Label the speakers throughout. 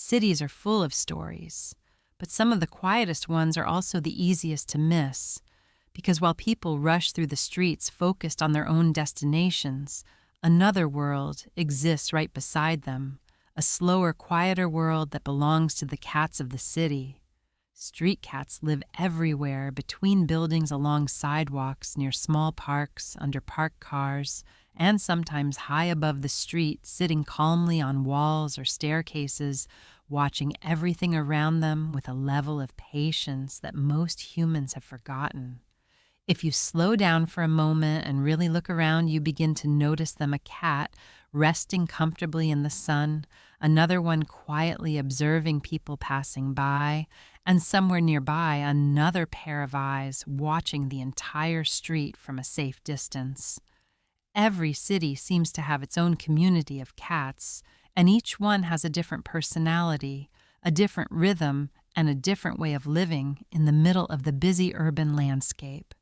Speaker 1: Cities are full of stories, but some of the quietest ones are also the easiest to miss, because while people rush through the streets focused on their own destinations, another world exists right beside them, a slower, quieter world that belongs to the cats of the city. Street cats live everywhere, between buildings, along sidewalks, near small parks, under parked cars, and sometimes high above the street, sitting calmly on walls or staircases, watching everything around them with a level of patience that most humans have forgotten. If you slow down for a moment and really look around, you begin to notice them: a cat resting comfortably in the sun, another one quietly observing people passing by, and somewhere nearby, another pair of eyes watching the entire street from a safe distance. Every city seems to have its own community of cats, and each one has a different personality, a different rhythm, and a different way of living in the middle of the busy urban landscape.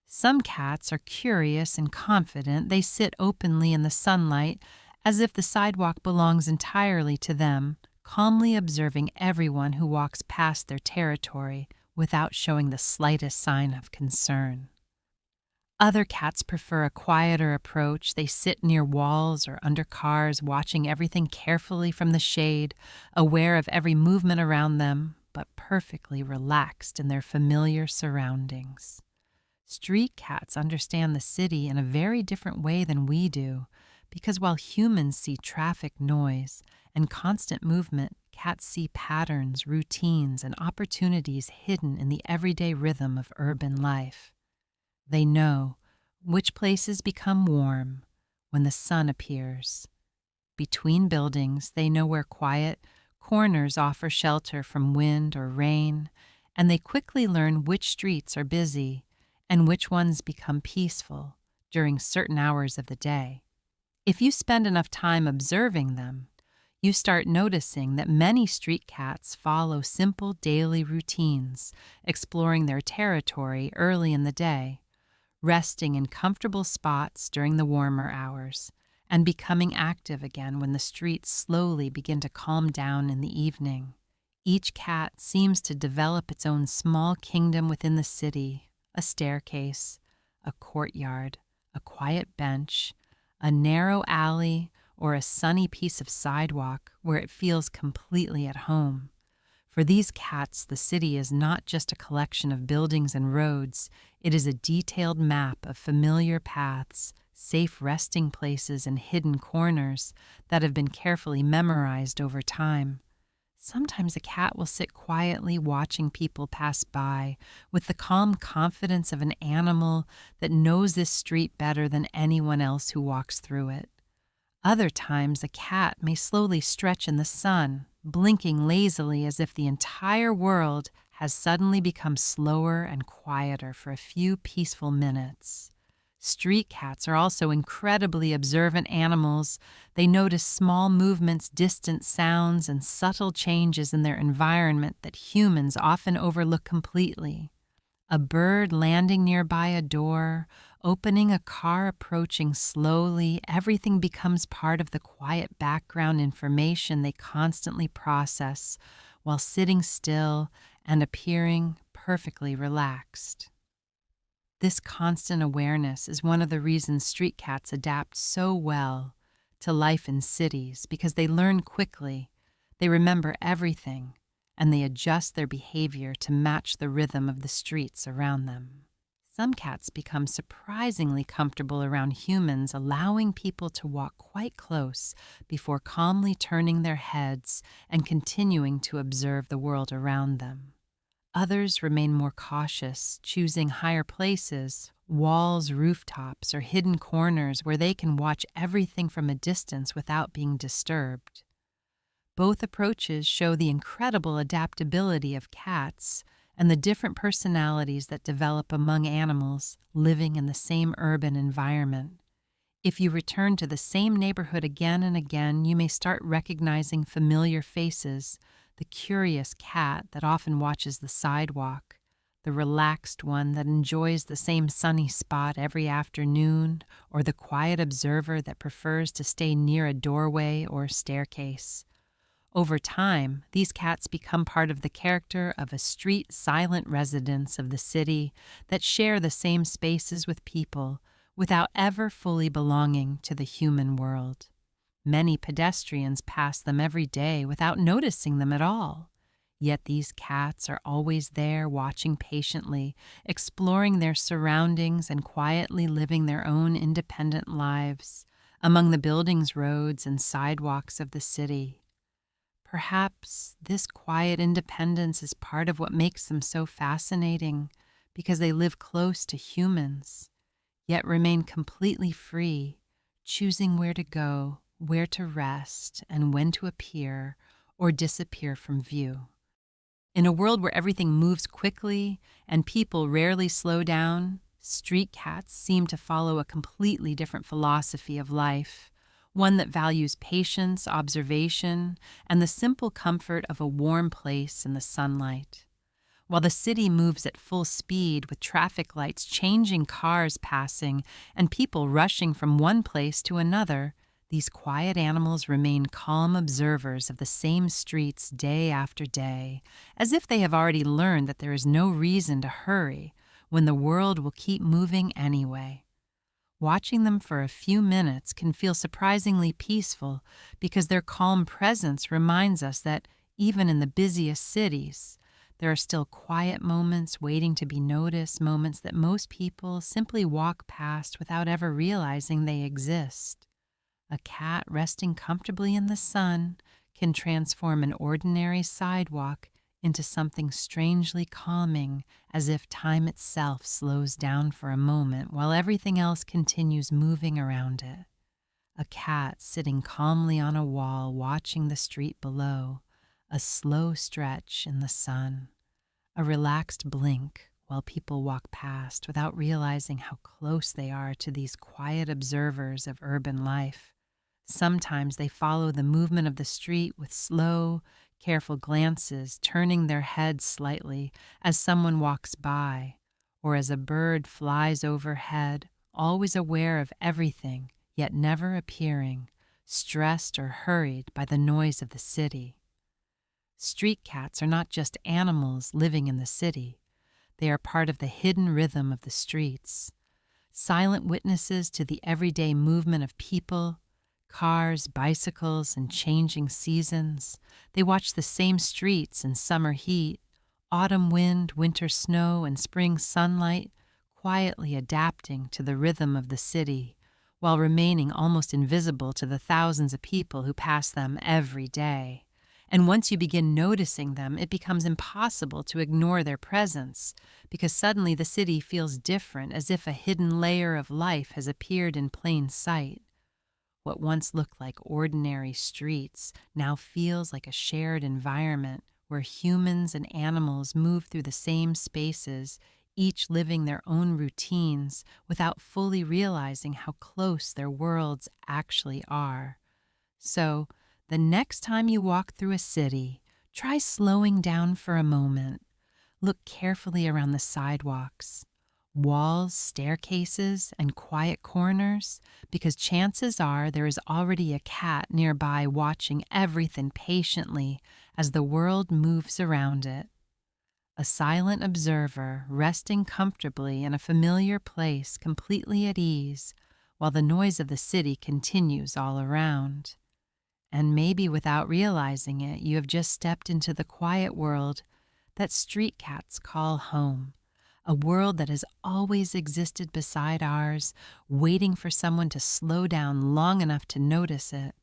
Speaker 1: Some cats are curious and confident. They sit openly in the sunlight as if the sidewalk belongs entirely to them, calmly observing everyone who walks past their territory without showing the slightest sign of concern. Other cats prefer a quieter approach. They sit near walls or under cars, watching everything carefully from the shade, aware of every movement around them, but perfectly relaxed in their familiar surroundings. Street cats understand the city in a very different way than we do, because while humans see traffic noise and constant movement, cats see patterns, routines, and opportunities hidden in the everyday rhythm of urban life. They know which places become warm when the sun appears. Between buildings, they know where quiet corners offer shelter from wind or rain, and they quickly learn which streets are busy and which ones become peaceful during certain hours of the day. If you spend enough time observing them, you start noticing that many street cats follow simple daily routines, exploring their territory early in the day, resting in comfortable spots during the warmer hours, and becoming active again when the streets slowly begin to calm down in the evening. Each cat seems to develop its own small kingdom within the city: a staircase, a courtyard, a quiet bench, a narrow alley, or a sunny piece of sidewalk where it feels completely at home. For these cats, the city is not just a collection of buildings and roads. It is a detailed map of familiar paths, safe resting places, and hidden corners that have been carefully memorized over time. Sometimes a cat will sit quietly watching people pass by with the calm confidence of an animal that knows this street better than anyone else who walks through it. Other times, a cat may slowly stretch in the sun, blinking lazily as if the entire world has suddenly become slower and quieter for a few peaceful minutes. Street cats are also incredibly observant animals. They notice small movements, distant sounds, and subtle changes in their environment that humans often overlook completely. A bird landing nearby a door, opening a car approaching slowly, everything becomes part of the quiet background information they constantly process while sitting still and appearing perfectly relaxed. This constant awareness is one of the reasons street cats adapt so well to life in cities, because they learn quickly, they remember everything, and they adjust their behavior to match the rhythm of the streets around them. Some cats become surprisingly comfortable around humans, allowing people to walk quite close before calmly turning their heads and continuing to observe the world around them. Others remain more cautious, choosing higher places, walls, rooftops, or hidden corners where they can watch everything from a distance without being disturbed. Both approaches show the incredible adaptability of cats and the different personalities that develop among animals living in the same urban environment. If you return to the same neighborhood again and again, you may start recognizing familiar faces: the curious cat that often watches the sidewalk, the relaxed one that enjoys the same sunny spot every afternoon, or the quiet observer that prefers to stay near a doorway or staircase. Over time, these cats become part of the character of a street silent residents of the city that share the same spaces with people without ever fully belonging to the human world. Many pedestrians pass them every day without noticing them at all. Yet these cats are always there watching patiently, exploring their surroundings and quietly living their own independent lives among the buildings, roads, and sidewalks of the city. Perhaps this quiet independence is part of what makes them so fascinating, because they live close to humans, yet remain completely free, choosing where to go, where to rest, and when to appear or disappear from view. In a world where everything moves quickly and people rarely slow down, street cats seem to follow a completely different philosophy of life, one that values patience, observation, and the simple comfort of a warm place in the sunlight. While the city moves at full speed with traffic lights changing, cars passing, and people rushing from one place to another, these quiet animals remain calm observers of the same streets day after day, as if they have already learned that there is no reason to hurry when the world will keep moving anyway. Watching them for a few minutes can feel surprisingly peaceful, because their calm presence reminds us that even in the busiest cities, there are still quiet moments waiting to be noticed, moments that most people simply walk past without ever realizing they exist. A cat resting comfortably in the sun can transform an ordinary sidewalk into something strangely calming, as if time itself slows down for a moment while everything else continues moving around it. A cat sitting calmly on a wall watching the street below, a slow stretch in the sun, a relaxed blink while people walk past without realizing how close they are to these quiet observers of urban life. Sometimes they follow the movement of the street with slow, careful glances, turning their heads slightly as someone walks by, or as a bird flies overhead, always aware of everything, yet never appearing stressed or hurried by the noise of the city. Street cats are not just animals living in the city. They are part of the hidden rhythm of the streets, silent witnesses to the everyday movement of people, cars, bicycles, and changing seasons. They watch the same streets in summer heat, autumn wind, winter snow, and spring sunlight, quietly adapting to the rhythm of the city, while remaining almost invisible to the thousands of people who pass them every day. And once you begin noticing them, it becomes impossible to ignore their presence, because suddenly the city feels different, as if a hidden layer of life has appeared in plain sight. What once looked like ordinary streets now feels like a shared environment where humans and animals move through the same spaces, each living their own routines without fully realizing how close their worlds actually are. So, the next time you walk through a city, try slowing down for a moment. Look carefully around the sidewalks, walls, staircases, and quiet corners, because chances are there is already a cat nearby watching everything patiently as the world moves around it. A silent observer resting comfortably in a familiar place, completely at ease, while the noise of the city continues all around. And maybe without realizing it, you have just stepped into the quiet world that street cats call home. A world that has always existed beside ours, waiting for someone to slow down long enough to notice it.